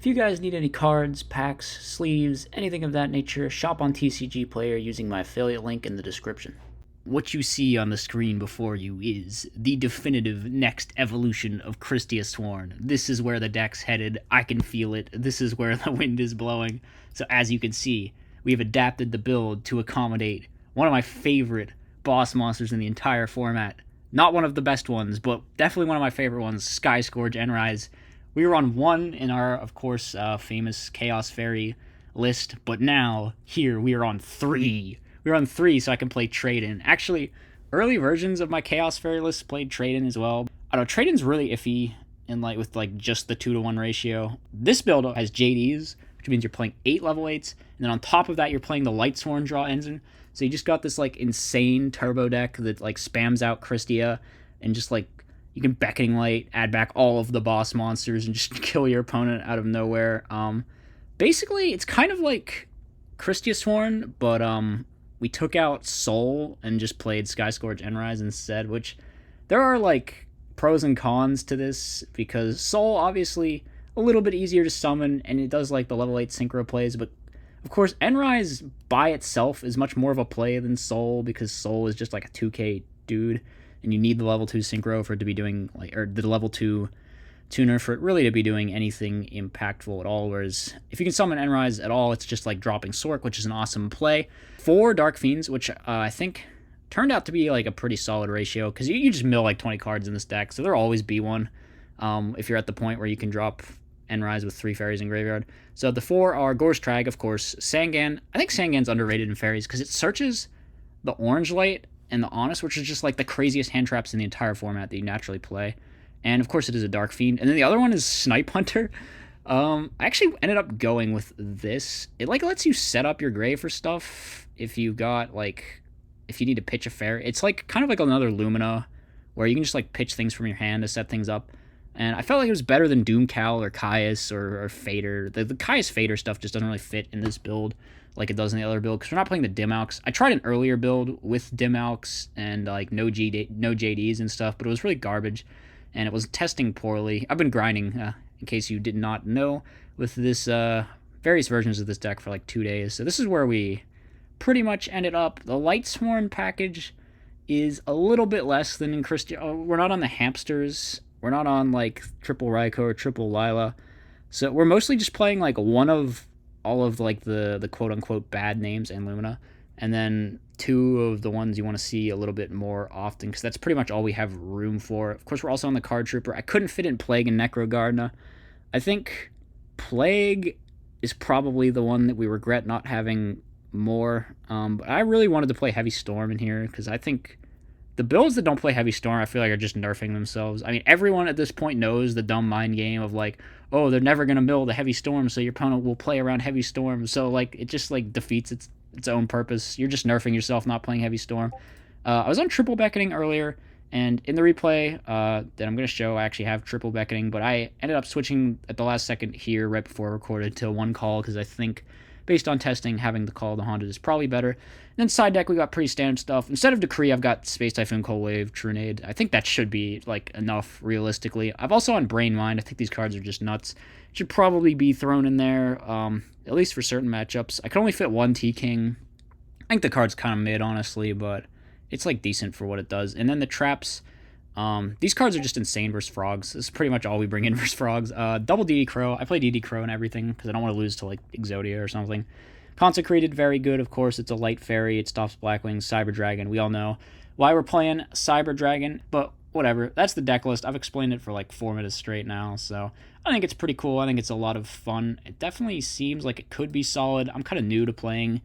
If you guys need any cards, packs, sleeves, anything of that nature, shop on TCG Player using my affiliate link in the description. What you see on the screen before you is the definitive next evolution of Christia Sworn. This is where the deck's headed. I can feel it. This is where the wind is blowing. So as you can see, we have adapted the build to accommodate one of my favorite boss monsters in the entire format. Not one of the best ones, but definitely one of my favorite ones, Skyscourge Enrise. We were on 1 in our, of course, famous Chaos Fairy list, but now, here, we are on 3. We were on 3, so I can play Trade-In. Actually, early versions of my Chaos Fairy list played Trade-In as well. I don't know, Trade-In's really iffy in with just the 2-to-1 ratio. This build has JDs, which means you're playing 8 level 8s, and then on top of that, you're playing the Lightsworn draw engine. So you just got this insane turbo deck that spams out Christia, and just you can Beckoning Light, add back all of the boss monsters, and just kill your opponent out of nowhere. Basically, it's kind of like Kristyasworn, but we took out Soul and just played Skyscourge Enrise instead, which there are pros and cons to this, because Soul obviously a little bit easier to summon, and it does the level 8 synchro plays, but of course Enrise by itself is much more of a play than Soul, because Soul is just a 2k dude, and you need the level 2 synchro for it to be doing, or the level 2 tuner for it really to be doing anything impactful at all, whereas if you can summon Enrise at all, it's just dropping Sork, which is an awesome play. 4 Dark Fiends, which I think turned out to be a pretty solid ratio, because you just mill 20 cards in this deck, so there'll always be one if you're at the point where you can drop Enrise with 3 fairies in graveyard. So the 4 are Gorz Trag, of course, Sangan. I think Sangan's underrated in fairies, because it searches the Orange Light and the Honest, which is just the craziest hand traps in the entire format that you naturally play. And of course it is a Dark Fiend. And then the other one is Snipe Hunter. I actually ended up going with this. It lets you set up your grave for stuff if you got if you need to pitch a fairy. It's kind of another Lumina, where you can just pitch things from your hand to set things up. And I felt it was better than Doom Cowl or Caius or Fader. The Caius Fader stuff just doesn't really fit in this build like it does in the other build, because we're not playing the Dim Alks. I tried an earlier build with Dim Alks and no JDs and stuff, but it was really garbage, and it was testing poorly. I've been grinding, in case you did not know, with this various versions of this deck for 2 days. So this is where we pretty much ended up. The Lightsworn package is a little bit less than in Christia. Oh, we're not on the hamsters. We're not on triple Raikou or triple Lila. So we're mostly just playing one of all of the quote-unquote bad names and Lumina, and then 2 of the ones you want to see a little bit more often, because that's pretty much all we have room for. Of course, we're also on the Card Trooper. I couldn't fit in Plague and Necrogardna. I think Plague is probably the one that we regret not having more, but I really wanted to play Heavy Storm in here, because I think the builds that don't play Heavy Storm, I feel are just nerfing themselves. I mean, everyone at this point knows the dumb mind game of oh, they're never going to mill the Heavy Storm, so your opponent will play around Heavy Storm. So, it just, defeats its own purpose. You're just nerfing yourself not playing Heavy Storm. I was on Triple Beckoning earlier, and in the replay that I'm going to show, I actually have Triple Beckoning, but I ended up switching at the last second here, right before I recorded, to 1 call, because I think, based on testing, having the Call of the Haunted is probably better. And then side deck, we got pretty standard stuff. Instead of Decree, I've got Space Typhoon, Cold Wave, Trunade. I think that should be, enough, realistically. I've also on Brain Mind. I think these cards are just nuts. Should probably be thrown in there, at least for certain matchups. I can only fit 1 T-King. I think the card's kind of mid, honestly, but it's, decent for what it does. And then the traps, these cards are just insane versus Frogs. This is pretty much all we bring in versus Frogs. Double DD Crow. I play DD Crow and everything, because I don't want to lose to, Exodia or something. Consecrated, very good, of course. It's a light fairy. It stops Blackwing. Cyber Dragon. We all know why we're playing Cyber Dragon, but whatever. That's the deck list. I've explained it for 4 minutes straight now, so I think it's pretty cool. I think it's a lot of fun. It definitely seems like it could be solid. I'm kind of new to playing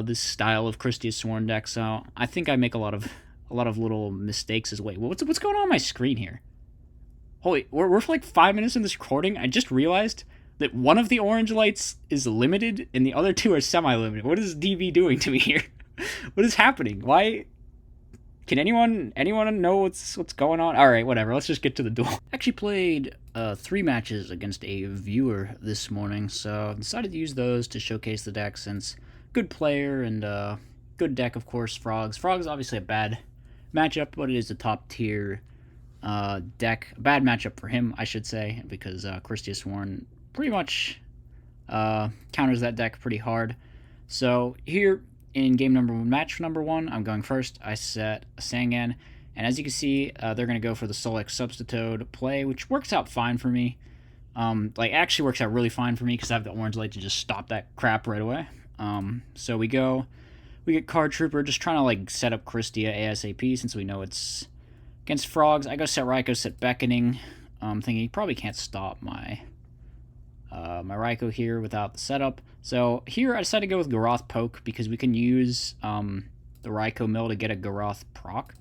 this style of Christia Sworn deck, so I think I make a lot of little mistakes as well. What's going on my screen here? Holy, we're for 5 minutes in this recording. I just realized that one of the orange lights is limited and the other 2 are semi-limited. What is DB doing to me here? What is happening? Why? Can anyone know what's going on? All right, whatever. Let's just get to the duel. I actually played 3 matches against a viewer this morning, so I decided to use those to showcase the deck, since good player and good deck, of course. Frogs. Frogs obviously a bad matchup, but it is a top tier deck. A bad matchup for him, I should say, because Christia Sworn pretty much counters that deck pretty hard. So here in match number one, I'm going first. I set a Sangan, and as you can see, they're going to go for the Solex Substitute play, which works out fine for me. Actually works out really fine for me because I have the orange light to just stop that crap right away. So we get Card Trooper, just trying to like set up Christia ASAP since we know it's against frogs. I go set Raikou, set Beckoning, thinking he probably can't stop my my Raikou here without the setup. So here I decided to go with Garoth Poke because we can use the Raikou Mill to get a Garoth proc,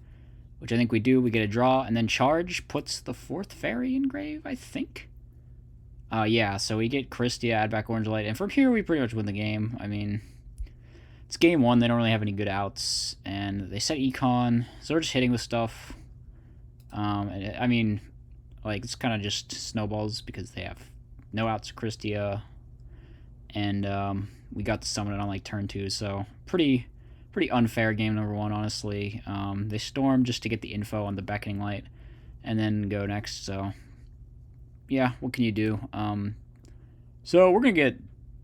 which I think we do. We get a draw, and then Charge puts the 4th fairy in grave, I think. Yeah, so we get Christia, add back Orange Light, and from here we pretty much win the game. I mean, it's game 1, they don't really have any good outs, and they set Econ, so we're just hitting with stuff. I mean, like, it's kind of just snowballs because they have no outs to Christia, and we got to summon it on like turn 2, so pretty unfair game number 1, honestly. They storm just to get the info on the Beckoning Light, and then go next, so yeah, what can you do? So we're gonna get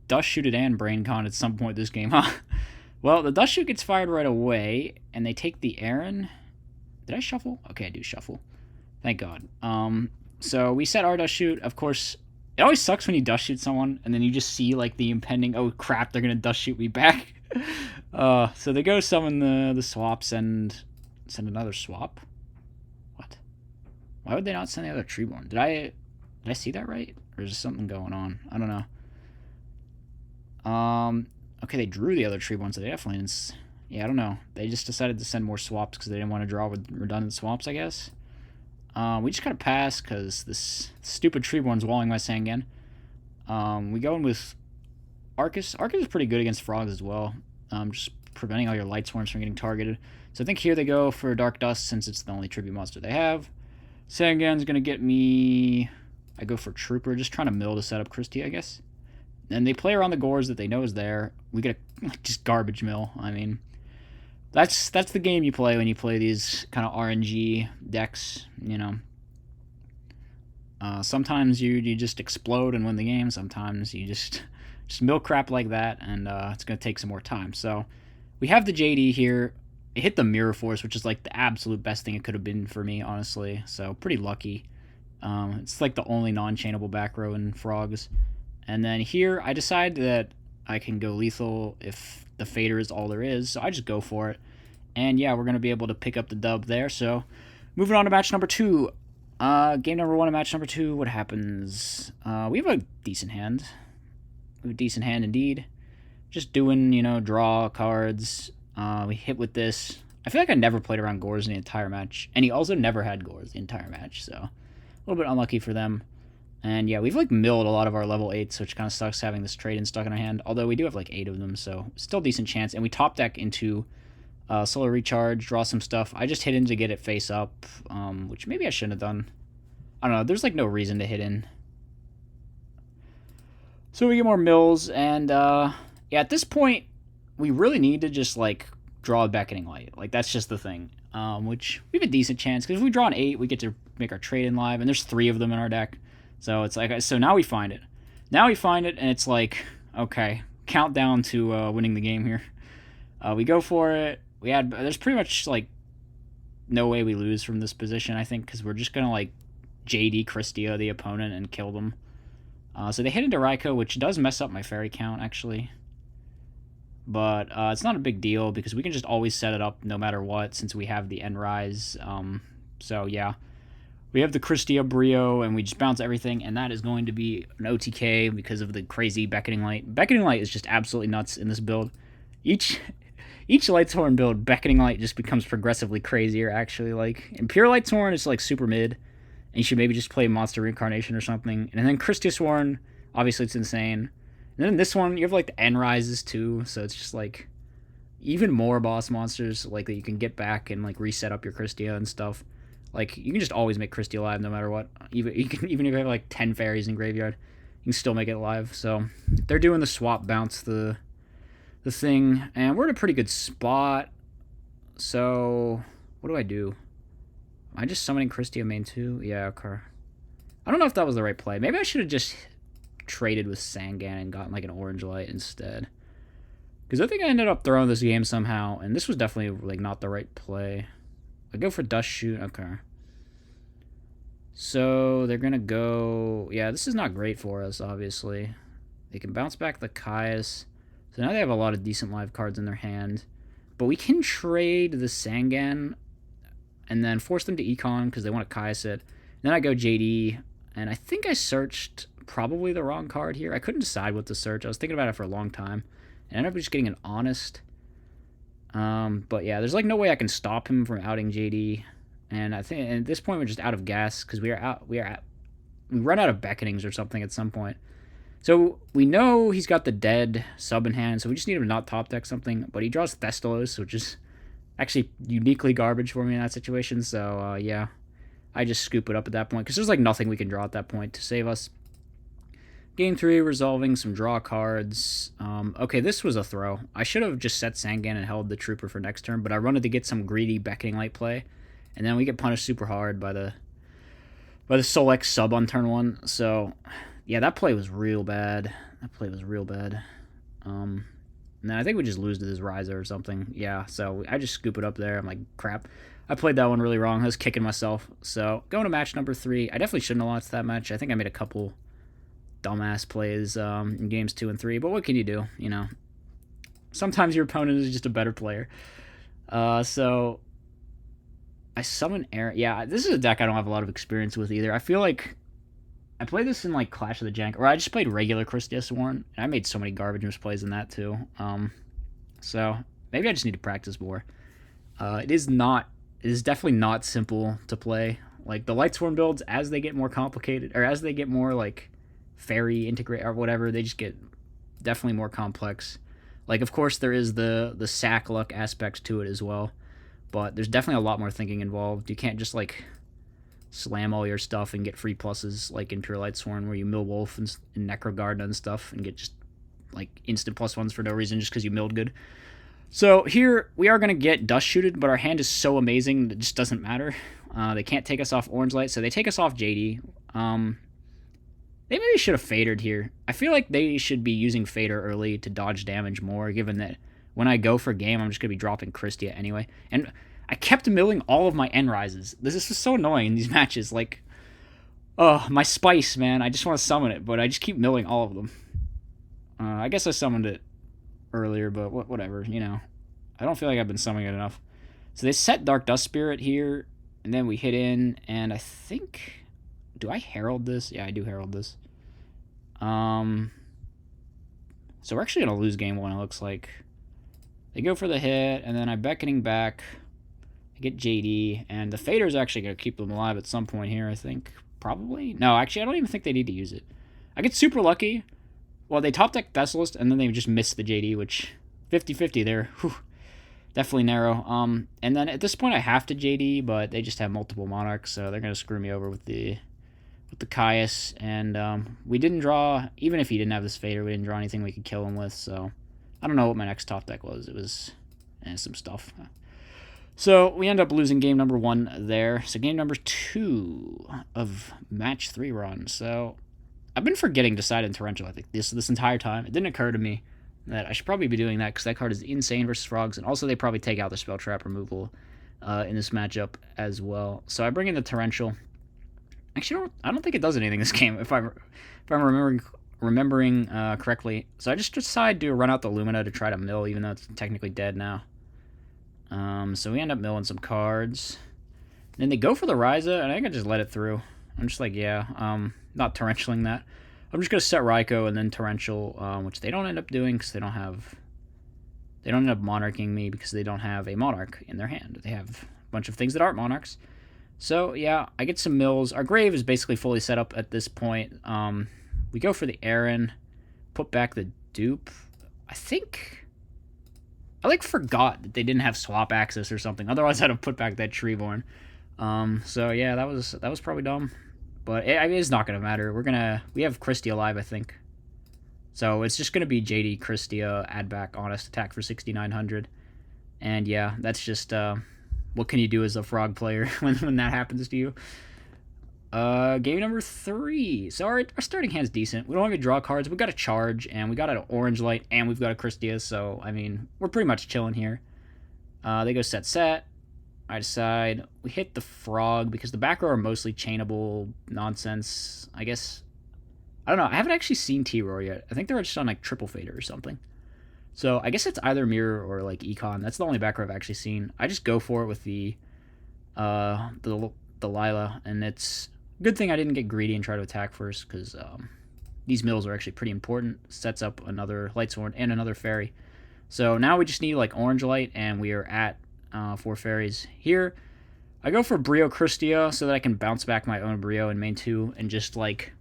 Dust Shooted and Brain Con at some point this game, huh? Well, the Dust Shoot gets fired right away, and they take the Aaron. Did I shuffle? Okay, I do shuffle. Thank God. So we set our Dust Shoot. Of course, it always sucks when you Dust Shoot someone, and then you just see like the impending, oh crap, they're gonna Dust Shoot me back. So they go summon the swaps and send another swap. What? Why would they not send the other Treeborn? Did I see that right? Or is there something going on? I don't know. Okay, they drew the other Treeborn, so they definitely didn't... Yeah, I don't know. They just decided to send more swaps because they didn't want to draw with redundant swaps, I guess. We just gotta pass because this stupid Treeborn's walling my Sangan. We go in with Arcus. Arcus is pretty good against frogs as well. Just preventing all your Light Swarms from getting targeted. So I think here they go for Dark Dust since it's the only tribute monster they have. Sangan's gonna get me... I go for Trooper, just trying to mill to set up Christie, I guess. And they play around the Gores that they know is there. We get a just garbage mill. I mean, that's the game you play when you play these kind of RNG decks, you know. Sometimes you just explode and win the game. Sometimes you just mill crap like that, and it's going to take some more time. So we have the JD here. It hit the Mirror Force, which is like the absolute best thing it could have been for me, honestly. So pretty lucky. It's like the only non-chainable back row in frogs. And then here I decide that I can go lethal if the Fader is all there is, so I just go for it. And yeah, we're going to be able to pick up the dub there. So moving on to match number 2. Game number 1 and match number 2, what happens? We have a decent hand. We have a decent hand indeed. Just doing, you know, draw cards. We hit with this. I feel like I never played around Gores in the entire match. And he also never had Gores the entire match, so a little bit unlucky for them. And yeah, we've like milled a lot of our level 8s, which kind of sucks having this trade-in stuck in our hand. Although we do have like 8 of them, so still decent chance. And we top deck into Solar Recharge, draw some stuff. I just hit in to get it face up, which maybe I shouldn't have done. I don't know, there's like no reason to hit in. So we get more mills, and yeah, at this point, we really need to just like draw a Beckoning Light. Like that's just the thing. Which we have a decent chance, because if we draw an 8, we get to make our trade-in live, and there's 3 of them in our deck. So it's like, so now we find it. Now we find it, and it's like, okay, countdown to winning the game here. We go for it. There's pretty much like no way we lose from this position, I think, because we're just gonna like JD Christia the opponent and kill them. So they hit into Raikou, which does mess up my fairy count actually, but it's not a big deal because we can just always set it up no matter what since we have the End Rise. So yeah. We have the Christia Brio, and we just bounce everything, and that is going to be an OTK because of the crazy Beckoning Light. Beckoning Light is just absolutely nuts in this build. Each Lightsworn build, Beckoning Light just becomes progressively crazier, actually. Like, in pure Lightsworn, it's like super mid, and you should maybe just play Monster Reincarnation or something. And then Christia Sworn, obviously it's insane. And then in this one, you have like the End Rises too, so it's just like even more boss monsters like that you can get back and like reset up your Christia and stuff. Like, you can just always make Christia alive no matter what. Even if you have, like, 10 fairies in graveyard, you can still make it alive. So, they're doing the swap bounce, the thing. And we're in a pretty good spot. So, what do? Am I just summoning Christia main 2? Yeah, okay. I don't know if that was the right play. Maybe I should have just traded with Sangan and gotten like an orange light instead. Because I think I ended up throwing this game somehow, and this was definitely like not the right play. I go for Dust Shoot. Okay. So they're gonna go. Yeah, this is not great for us. Obviously, they can bounce back the Caius. So now they have a lot of decent live cards in their hand, but we can trade the Sangan and then force them to Econ because they want to Caius it. Then I go JD, and I think I searched probably the wrong card here. I couldn't decide what to search. I was thinking about it for a long time, and I ended up just getting an Honest. But yeah, there's like no way I can stop him from outing JD, and I think at this point we're just out of gas because we run out of beckonings or something at some point. So we know he's got the dead sub in hand, so we just need him to not top deck something. But he draws Thestalos, which is actually uniquely garbage for me in that situation. So yeah, I just scoop it up at that point because there's like nothing we can draw at that point to save us. Game 3, resolving some draw cards. Okay, this was a throw. I should have just set Sangan and held the Trooper for next turn, but I wanted to get some greedy Beckoning Light play, and then we get punished super hard by the Solex sub on turn 1. So yeah, that play was real bad. And then I think we just lose to this Riser or something. Yeah, so I just scoop it up there. I'm like, crap. I played that one really wrong. I was kicking myself. So going to match number 3. I definitely shouldn't have lost that match. I think I made a couple dumbass plays in games 2 and 3, but what can you do? You know, sometimes your opponent is just a better player. So I summon Aaron. Yeah, this is a deck I don't have a lot of experience with either. I feel like I played this in like Clash of the Jank, or I just played regular Christia Sworn, and I made so many garbage misplays in that too. So maybe I just need to practice more. It is definitely not simple to play. Like the Lightsworn builds, as they get more complicated, or as they get more like fairy integrate or whatever, they just get definitely more complex. Like, of course, there is the sack luck aspects to it as well, but there's definitely a lot more thinking involved. You can't just like slam all your stuff and get free pluses like in Pure Lightsworn, where you mill Wolf and Necrogarden and stuff and get just like instant +1s for no reason just because you milled good. So here we are going to get Dust Shooted, but our hand is so amazing that it just doesn't matter. They can't take us off Orange Light, so they take us off JD. They maybe should have Fadered here. I feel like they should be using Fader early to dodge damage more, given that when I go for game, I'm just going to be dropping Christia anyway. And I kept milling all of my N-Rises. This is so annoying in these matches. Like, oh, my Spice, man. I just want to summon it, but I just keep milling all of them. I guess I summoned it earlier, but whatever, you know. I don't feel like I've been summoning it enough. So they set Dark Dust Spirit here, and then we hit in, and I think... Do I herald this? Yeah, I do herald this. So we're actually going to lose game 1, it looks like. They go for the hit, and then I'm beckoning back. I get JD, and the Fader's actually going to keep them alive at some point here, I think. Probably? No, actually, I don't even think they need to use it. I get super lucky. Well, they top deck Thessalist, and then they just miss the JD, which 50-50 there. Whew. Definitely narrow. And then at this point, I have to JD, but they just have multiple Monarchs, so they're going to screw me over with the Caius, and we didn't draw, even if he didn't have this Fader, we didn't draw anything we could kill him with, so I don't know what my next top deck was. It was some stuff. So we end up losing game number 1 there. So game number 2 of match 3 run. So I've been forgetting Decided Torrential, I think, this entire time. It didn't occur to me that I should probably be doing that because that card is insane versus Frogs, and also they probably take out the Spell Trap removal in this matchup as well. So I bring in the Torrential. Actually, I don't think it does anything this game, if I'm remembering correctly. So I just decide to run out the Lumina to try to mill, even though it's technically dead now. So we end up milling some cards. And then they go for the Ryza, and I think I just let it through. I'm just like, yeah, not torrentialing that. I'm just going to set Raikou and then Torrential, which they don't end up doing because they don't end up monarching me because they don't have a Monarch in their hand. They have a bunch of things that aren't Monarchs. So, yeah, I get some mills. Our grave is basically fully set up at this point. We go for the Aaron, put back the dupe. I think I, like, forgot that they didn't have swap access or something. Otherwise, I'd have put back that Treeborn. So, yeah, that was probably dumb. But it's not going to matter. We have Christia alive, I think. So, it's just going to be JD, Christia, add back Honest Attack for 6,900. And, yeah, that's just... what can you do as a Frog player when that happens to you? Game number 3. So our starting hand's decent. We don't have any draw cards. We got a charge, and we got an orange light, and we've got a Christia, so, I mean, we're pretty much chilling here. They go set. I decide we hit the frog because the back row are mostly chainable nonsense. I guess, I don't know. I haven't actually seen T-Roar yet. I think they're just on, like, triple fader or something. So I guess it's either mirror or, like, econ. That's the only back row I've actually seen. I just go for it with the Lila, and it's good thing I didn't get greedy and try to attack first, because these mills are actually pretty important. Sets up another Lightsworn and another fairy. So now we just need like orange light, and we are at 4 fairies here. I go for Brio Christia so that I can bounce back my own Brio in main 2 and just like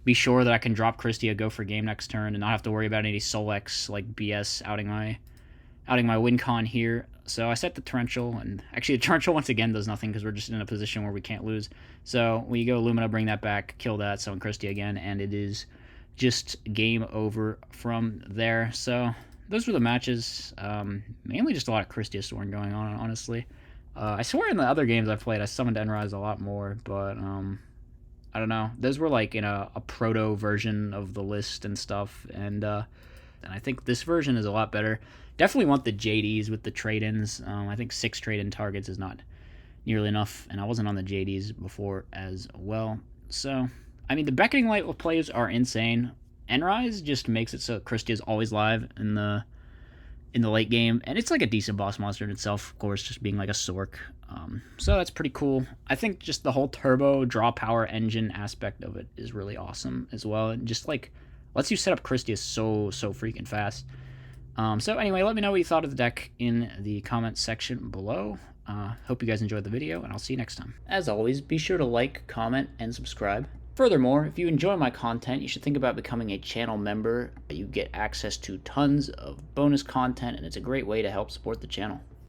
be sure that I can drop Christia, go for game next turn, and not have to worry about any Solex like BS outing my win con here. So I set the Torrential, and actually the Torrential once again does nothing because we're just in a position where we can't lose. So we go Lumina, bring that back, kill that, summon Christia again, and it is just game over from there. So those were the matches. Mainly just a lot of Kristyasworn going on, honestly. I swear in the other games I've played I summoned Enrise a lot more, but I don't know. Those were like in a proto version of the list and stuff, and I think this version is a lot better. Definitely want the JDs with the trade-ins. I think 6 trade-in targets is not nearly enough, and I wasn't on the JDs before as well. So, I mean, the Beckoning Light plays are insane. Enrise just makes it so Christia is always live in the late game, and it's like a decent boss monster in itself, of course, just being like a Sork. So that's pretty cool. I think just the whole turbo draw power engine aspect of it is really awesome as well, and just like lets you set up Christia so freaking fast. So anyway, let me know what you thought of the deck in the comments section below. Hope you guys enjoyed the video, and I'll see you next time. As always, be sure to like, comment, and subscribe. Furthermore, if you enjoy my content, you should think about becoming a channel member. You get access to tons of bonus content, and it's a great way to help support the channel.